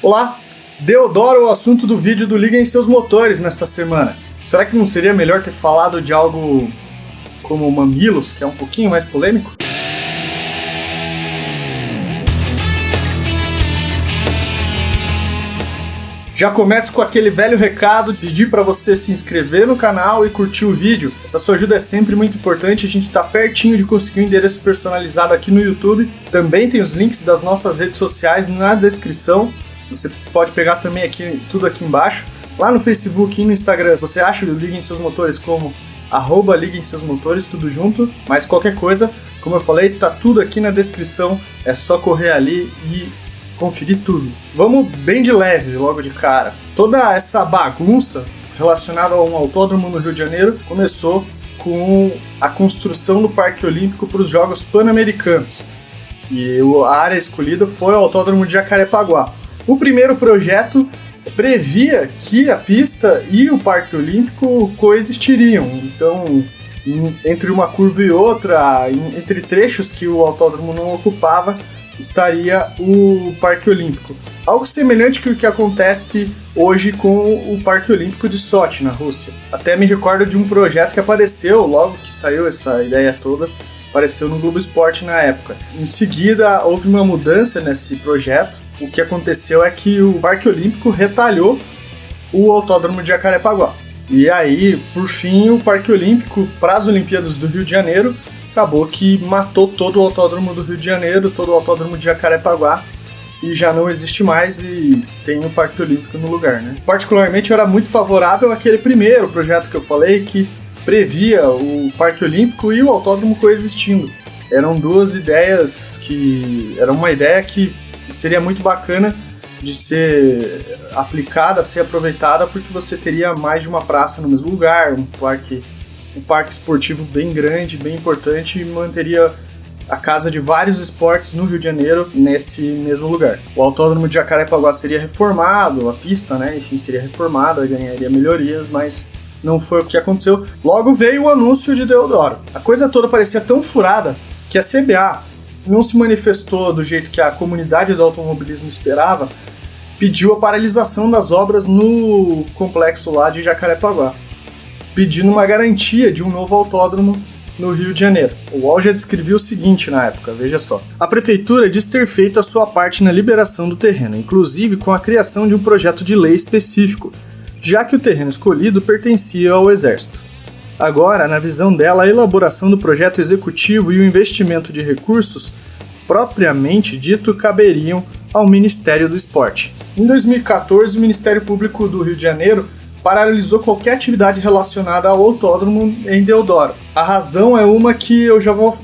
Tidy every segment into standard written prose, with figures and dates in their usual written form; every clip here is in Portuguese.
Olá! Deodoro é o assunto do vídeo do Liguem Seus Motores nesta semana. Será que não seria melhor ter falado de algo como mamilos, que é um pouquinho mais polêmico? Já começo com aquele velho recado, pedir para você se inscrever no canal e curtir o vídeo. Essa sua ajuda é sempre muito importante, a gente está pertinho de conseguir um endereço personalizado aqui no YouTube. Também tem os links das nossas redes sociais na descrição. Você pode pegar também aqui, tudo aqui embaixo. Lá no Facebook e no Instagram, você acha o Liguem Seus Motores como @Liguem Seus Motores, tudo junto. Mas qualquer coisa, como eu falei, tá tudo aqui na descrição. É só correr ali e conferir tudo. Vamos bem de leve, logo de cara. Toda essa bagunça relacionada a um autódromo no Rio de Janeiro começou com a construção do Parque Olímpico para os Jogos Pan-Americanos. E a área escolhida foi o Autódromo de Jacarepaguá. O primeiro projeto previa que a pista e o Parque Olímpico coexistiriam. Então, entre uma curva e outra, entre trechos que o autódromo não ocupava, estaria o Parque Olímpico. Algo semelhante que o que acontece hoje com o Parque Olímpico de Sochi, na Rússia. Até me recordo de um projeto que apareceu, logo que saiu essa ideia toda, apareceu no Globo Esporte na época. Em seguida, houve uma mudança nesse projeto. O que aconteceu é que o Parque Olímpico retalhou o Autódromo de Jacarepaguá. E aí, por fim, o Parque Olímpico, para as Olimpíadas do Rio de Janeiro, acabou que matou todo o Autódromo do Rio de Janeiro, todo o Autódromo de Jacarepaguá, e já não existe mais e tem o Parque Olímpico no lugar, né? Particularmente, eu era muito favorável àquele primeiro projeto que eu falei, que previa o Parque Olímpico e o autódromo coexistindo. Eram duas ideias que... Era uma ideia que seria muito bacana de ser aplicada, ser aproveitada, porque você teria mais de uma praça no mesmo lugar, um parque esportivo bem grande, bem importante, e manteria a casa de vários esportes no Rio de Janeiro nesse mesmo lugar. O Autódromo de Jacarepaguá seria reformado, a pista, né, enfim, seria reformada, ganharia melhorias, mas não foi o que aconteceu. Logo veio o anúncio de Deodoro. A coisa toda parecia tão furada que a CBA não se manifestou do jeito que a comunidade do automobilismo esperava, pediu a paralisação das obras no complexo lá de Jacarepaguá, pedindo uma garantia de um novo autódromo no Rio de Janeiro. O UOL já descrevia o seguinte na época, veja só. A prefeitura diz ter feito a sua parte na liberação do terreno, inclusive com a criação de um projeto de lei específico, já que o terreno escolhido pertencia ao Exército. Agora, na visão dela, a elaboração do projeto executivo e o investimento de recursos propriamente dito caberiam ao Ministério do Esporte. Em 2014, o Ministério Público do Rio de Janeiro paralisou qualquer atividade relacionada ao autódromo em Deodoro. A razão é uma que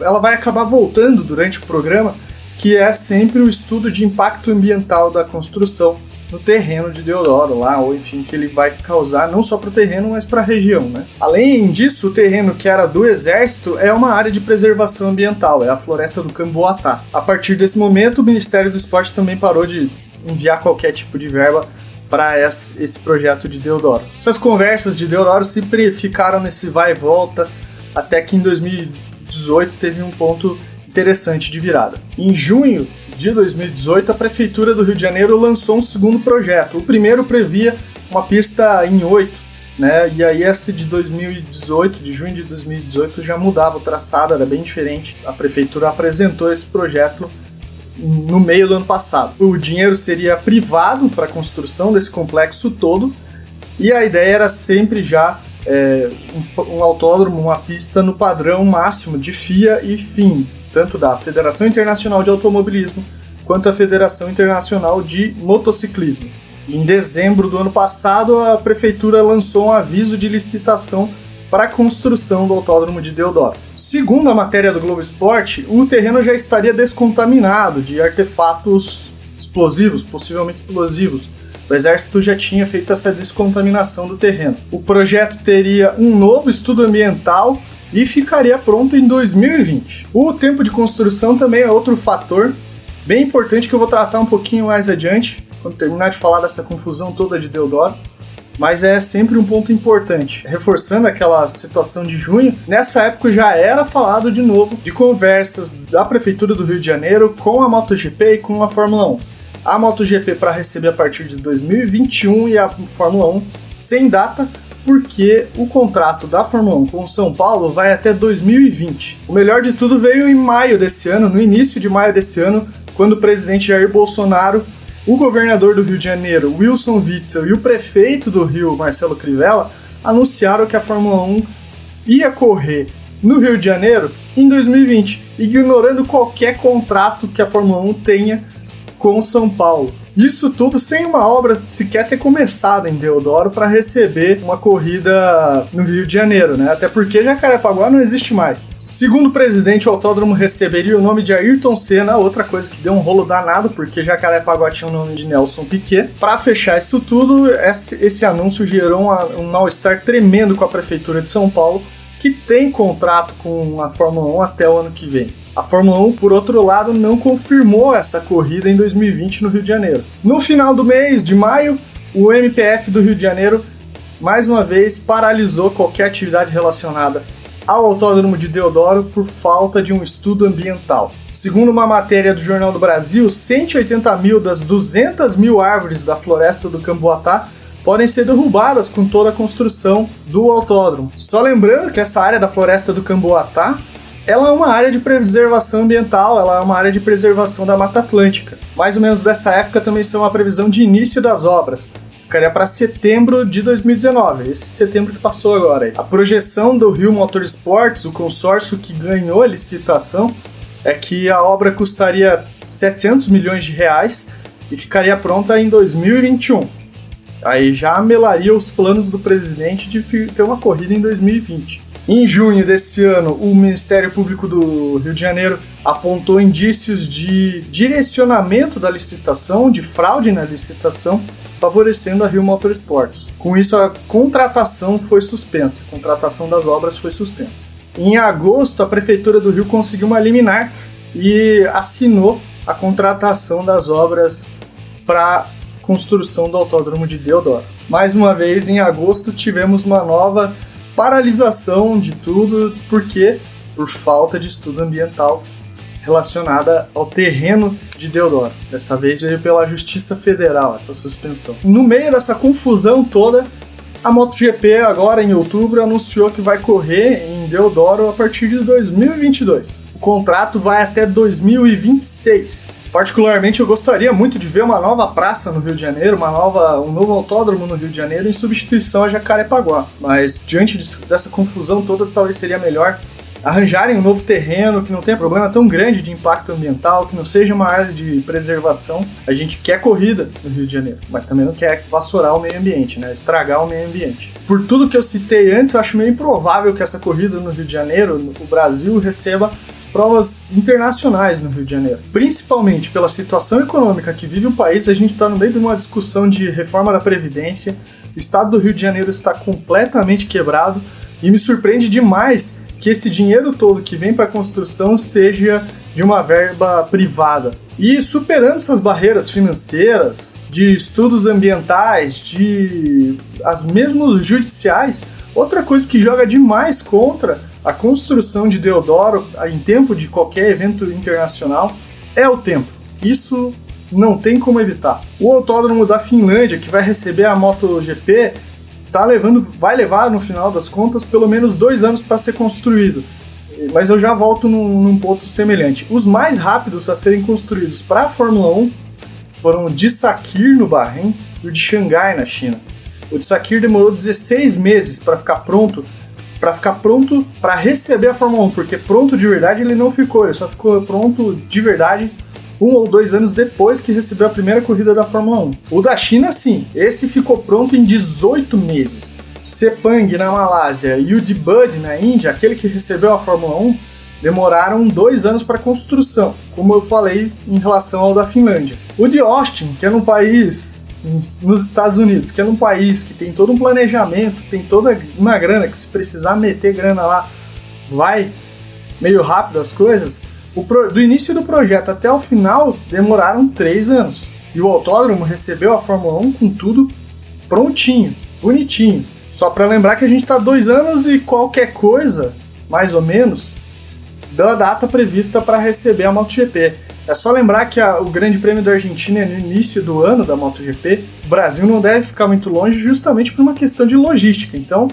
ela vai acabar voltando durante o programa, que é sempre o estudo de impacto ambiental da construção no terreno de Deodoro lá, ou enfim, que ele vai causar não só para o terreno, mas para a região, né? Além disso, o terreno que era do Exército é uma área de preservação ambiental, é a Floresta do Camboatá. A partir desse momento, o Ministério do Esporte também parou de enviar qualquer tipo de verba para esse projeto de Deodoro. Essas conversas de Deodoro sempre ficaram nesse vai e volta, até que em 2018 teve um ponto interessante de virada. Em junho de 2018, a Prefeitura do Rio de Janeiro lançou um segundo projeto. O primeiro previa uma pista em 8, né? E aí esse de 2018, de junho de 2018, já mudava o traçado, era bem diferente. A Prefeitura apresentou esse projeto no meio do ano passado. O dinheiro seria privado para a construção desse complexo todo, e a ideia era sempre já um autódromo, uma pista no padrão máximo de FIA e FIM, tanto da Federação Internacional de Automobilismo quanto a Federação Internacional de Motociclismo. Em dezembro do ano passado, a Prefeitura lançou um aviso de licitação para a construção do Autódromo de Deodoro. Segundo a matéria do Globo Esporte, o terreno já estaria descontaminado de artefatos explosivos, possivelmente explosivos. O Exército já tinha feito essa descontaminação do terreno. O projeto teria um novo estudo ambiental e ficaria pronto em 2020. O tempo de construção também é outro fator bem importante que eu vou tratar um pouquinho mais adiante, quando terminar de falar dessa confusão toda de Deodoro. Mas é sempre um ponto importante. Reforçando aquela situação de junho, nessa época já era falado de novo de conversas da Prefeitura do Rio de Janeiro com a MotoGP e com a Fórmula 1. a MotoGP para receber a partir de 2021 e a Fórmula 1 sem data, porque o contrato da Fórmula 1 com o São Paulo vai até 2020. O melhor de tudo veio em maio desse ano, no início de maio desse ano, quando o presidente Jair Bolsonaro, o governador do Rio de Janeiro, Wilson Witzel, e o prefeito do Rio, Marcelo Crivella, anunciaram que a Fórmula 1 ia correr no Rio de Janeiro em 2020, ignorando qualquer contrato que a Fórmula 1 tenha com o São Paulo. Isso tudo sem uma obra sequer ter começado em Deodoro para receber uma corrida no Rio de Janeiro, né? Até porque Jacarepaguá não existe mais. Segundo o presidente, o autódromo receberia o nome de Ayrton Senna, outra coisa que deu um rolo danado, porque Jacarepaguá tinha o nome de Nelson Piquet. Para fechar isso tudo, esse anúncio gerou um mal-estar tremendo com a Prefeitura de São Paulo, que tem contrato com a Fórmula 1 até o ano que vem. A Fórmula 1, por outro lado, não confirmou essa corrida em 2020 no Rio de Janeiro. No final do mês de maio, o MPF do Rio de Janeiro, mais uma vez, paralisou qualquer atividade relacionada ao Autódromo de Deodoro por falta de um estudo ambiental. Segundo uma matéria do Jornal do Brasil, 180 mil das 200 mil árvores da floresta do Camboatá podem ser derrubadas com toda a construção do autódromo. Só lembrando que essa área da floresta do Camboatá, ela é uma área de preservação ambiental, ela é uma área de preservação da Mata Atlântica. Mais ou menos dessa época também são uma previsão de início das obras. Ficaria para setembro de 2019, esse setembro que passou agora. A projeção do Rio Motorsports, o consórcio que ganhou a licitação, é que a obra custaria 700 milhões de reais e ficaria pronta em 2021. Aí já melaria os planos do presidente de ter uma corrida em 2020. Em junho desse ano, o Ministério Público do Rio de Janeiro apontou indícios de direcionamento da licitação, de fraude na licitação, favorecendo a Rio Motorsports. Com isso, a contratação foi suspensa, a contratação das obras foi suspensa. Em agosto, a Prefeitura do Rio conseguiu uma liminar e assinou a contratação das obras para construção do Autódromo de Deodoro. Mais uma vez, em agosto, tivemos uma nova paralisação de tudo, porque por falta de estudo ambiental relacionada ao terreno de Deodoro. Dessa vez veio pela Justiça Federal essa suspensão. No meio dessa confusão toda, a MotoGP agora em outubro anunciou que vai correr em Deodoro a partir de 2022. O contrato vai até 2026. Particularmente eu gostaria muito de ver uma nova praça no Rio de Janeiro, um novo autódromo no Rio de Janeiro em substituição a Jacarepaguá. Mas diante dessa confusão toda, talvez seria melhor arranjarem um novo terreno que não tenha problema tão grande de impacto ambiental, que não seja uma área de preservação. A gente quer corrida no Rio de Janeiro, mas também não quer vassourar o meio ambiente, né? Estragar o meio ambiente. Por tudo que eu citei antes, eu acho meio improvável que essa corrida no Rio de Janeiro, o Brasil, receba provas internacionais no Rio de Janeiro. Principalmente pela situação econômica que vive o país, a gente está no meio de uma discussão de reforma da Previdência, o estado do Rio de Janeiro está completamente quebrado e me surpreende demais que esse dinheiro todo que vem para a construção seja de uma verba privada. E superando essas barreiras financeiras, de estudos ambientais, de as mesmas judiciais, outra coisa que joga demais contra a construção de Deodoro em tempo de qualquer evento internacional é o tempo. Isso não tem como evitar. O autódromo da Finlândia, que vai receber a MotoGP, vai levar, no final das contas, pelo menos 2 anos para ser construído. Mas eu já volto num ponto semelhante. Os mais rápidos a serem construídos para a Fórmula 1 foram o de Sakir, no Bahrein, e o de Xangai, na China. O de Sakir demorou 16 meses para ficar pronto para receber a Fórmula 1, porque pronto de verdade ele não ficou, ele só ficou pronto de verdade 1 ou 2 anos depois que recebeu a primeira corrida da Fórmula 1. O da China, sim, esse ficou pronto em 18 meses. Sepang na Malásia e o de Bud na Índia, aquele que recebeu a Fórmula 1, demoraram 2 anos para construção, como eu falei em relação ao da Finlândia. O de Austin, que é num país nos Estados Unidos, que é num país que tem todo um planejamento, tem toda uma grana, que se precisar meter grana lá, vai meio rápido as coisas, do início do projeto até o final demoraram 3 anos. E o autódromo recebeu a Fórmula 1 com tudo prontinho, bonitinho. Só para lembrar que a gente está 2 anos e qualquer coisa, mais ou menos, da data prevista para receber a MotoGP. É só lembrar que o Grande Prêmio da Argentina é no início do ano da MotoGP. O Brasil não deve ficar muito longe justamente por uma questão de logística. Então,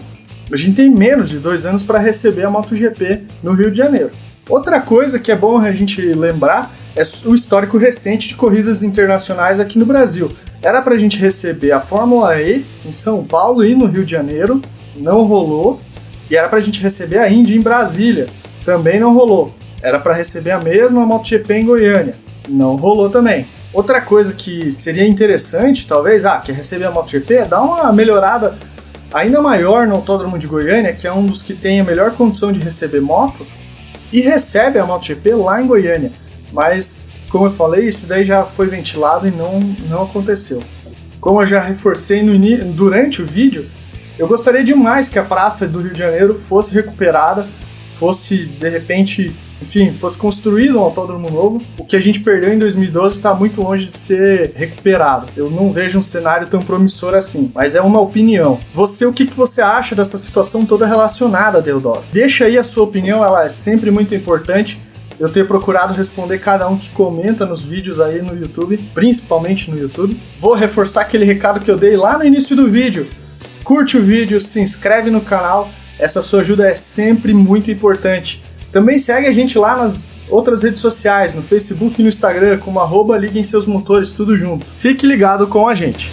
a gente tem menos de 2 anos para receber a MotoGP no Rio de Janeiro. Outra coisa que é bom a gente lembrar é o histórico recente de corridas internacionais aqui no Brasil. Era para a gente receber a Fórmula E em São Paulo e no Rio de Janeiro, não rolou. E era para a gente receber a Indy em Brasília, também não rolou. Era para receber a mesma MotoGP em Goiânia, não rolou também. Outra coisa que seria interessante, talvez, que receber a MotoGP é dar uma melhorada ainda maior no Autódromo de Goiânia, que é um dos que tem a melhor condição de receber moto, e recebe a MotoGP lá em Goiânia. Mas, como eu falei, isso daí já foi ventilado e não aconteceu. Como eu já reforcei durante o vídeo, eu gostaria demais que a praça do Rio de Janeiro fosse recuperada, fosse, de repente, fosse construído um autódromo novo. O que a gente perdeu em 2012 está muito longe de ser recuperado. Eu não vejo um cenário tão promissor assim, mas é uma opinião. O que você acha dessa situação toda relacionada, Deodoro? Deixa aí a sua opinião, ela é sempre muito importante. Eu tenho procurado responder cada um que comenta nos vídeos aí no YouTube, principalmente no YouTube. Vou reforçar aquele recado que eu dei lá no início do vídeo. Curte o vídeo, se inscreve no canal, essa sua ajuda é sempre muito importante. Também segue a gente lá nas outras redes sociais, no Facebook e no Instagram, como @liguemseusmotores, tudo junto. Fique ligado com a gente.